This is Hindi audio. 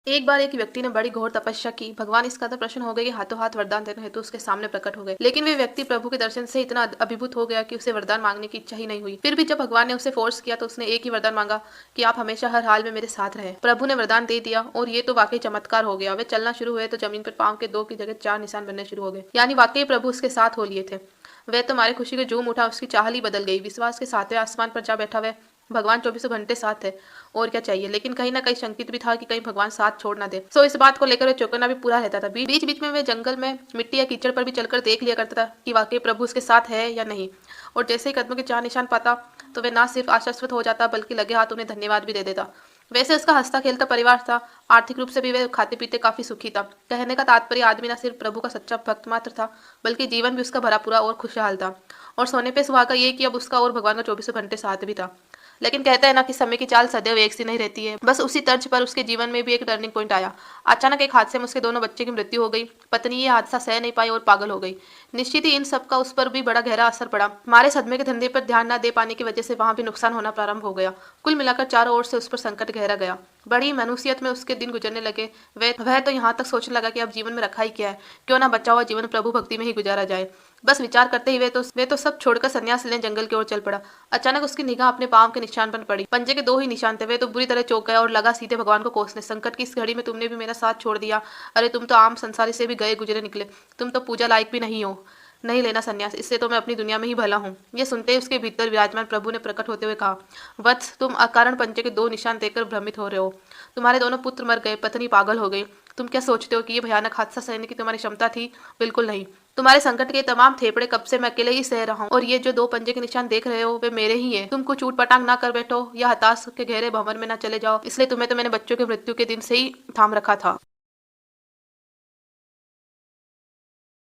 एक बार एक व्यक्ति ने बड़ी घोर तपस्या की। भगवान इस कदर प्रसन्न हो गए कि हाथों हाथ वरदान देने हेतु उसके सामने प्रकट हो गए। लेकिन वे व्यक्ति प्रभु के दर्शन से इतना अभिभूत हो गया कि उसे वरदान मांगने की इच्छा ही नहीं हुई। फिर भी जब भगवान ने उसे फोर्स किया तो उसने एक ही वरदान मांगा कि आप हमेशा हर हाल में मेरे साथ रहे। प्रभु ने वरदान दे दिया और ये तो वाकई चमत्कार हो गया। वे चलना शुरू हुए तो जमीन पर पाँव के 2 की जगह 4 निशान बनने शुरू हो गए। यानी वाकई प्रभु उसके साथ हो लिए थे। वह तो मारे खुशी के झूम उठा। उसकी चाल ही बदल गई। विश्वास के 7वें आसमान पर जा बैठा। वह भगवान 24 घंटे साथ है, और क्या चाहिए। लेकिन कहीं ना कहीं शंकित भी था कि कहीं भगवान साथ छोड़ ना दे। सो इस बात को लेकर वह चौकन्ना भी पूरा रहता था। बीच बीच में वह जंगल में मिट्टी या कीचड़ पर भी चलकर देख लिया करता था कि वाकई प्रभु उसके साथ है या नहीं। और जैसे ही कदमों के 4 निशान पाता तो वह ना सिर्फ आश्वस्त हो जाता बल्कि लगे हाथ उन्हें धन्यवाद भी दे देता। वैसे उसका हंसता खेलता परिवार था। आर्थिक रूप से भी वह खाते पीते काफी सुखी था। कहने का तात्पर्य आदमी न सिर्फ प्रभु का सच्चा भक्त मात्र था बल्कि जीवन भी उसका भरा पूरा और खुशहाल था। और सोने पे सुहागा ये कि अब उसका और भगवान का 24 घंटे साथ भी था। लेकिन कहते हैं ना कि समय की चाल सदैव एक सी नहीं रहती है। बस उसी तर्ज पर उसके जीवन में भी एक टर्निंग पॉइंट आया। अचानक एक हादसे में उसके दोनों बच्चे की मृत्यु हो गई। पत्नी ये हादसा सह नहीं पाई और पागल हो गई। निश्चित ही इन सब का उस पर भी बड़ा गहरा असर पड़ा। मारे सदमे के धंधे पर ध्यान न दे पाने की वजह से वहां भी नुकसान होना प्रारंभ हो गया। कुल मिलाकर चारों ओर से उस पर संकट गहरा गया। बड़ी मनुष्यत में उसके दिन गुजरने लगे। वह तो यहाँ तक सोचने लगा कि अब जीवन में रखा ही क्या है, क्यों ना बचा हुआ जीवन प्रभु भक्ति में ही गुजारा जाए। बस विचार करते ही वे तो सब छोड़कर संन्यास लेने जंगल की ओर चल पड़ा। अचानक उसकी निगाह अपने पांव के निशान पर पड़ी। पंजे के 2 ही निशान थे। वे तो बुरी तरह चौंक गया और लगा सीधे भगवान को कोसने। संकट की इस घड़ी में तुमने भी मेरा साथ छोड़ दिया। अरे तुम तो आम संसारी से भी गए गुजरे निकले। तुम तो पूजा लायक भी नहीं हो। नहीं लेना संन्यास, इससे तो मैं अपनी दुनिया में ही भला हूँ। ये सुनते ही उसके भीतर विराजमान प्रभु ने प्रकट होते हुए कहा, वत्स, तुम अकारण पंजे के 2 निशान देखकर भ्रमित हो रहे हो। तुम्हारे दोनों पुत्र मर गए, पत्नी पागल हो गई। तुम क्या सोचते हो कि ये भयानक हादसा सहने की तुम्हारी क्षमता थी? बिल्कुल नहीं। तुम्हारे संकट के तमाम थेपड़े कब से मैं अकेले ही सह रहा हूँ, और ये जो 2 पंजे के निशान देख रहे हो वे मेरे ही हैं। तुम कुछ ऊटपटांग ना कर बैठो या हताश के गहरे भंवर में ना चले जाओ। इसलिए तुम्हें तो मैंने बच्चों की मृत्यु के दिन से ही थाम रखा था।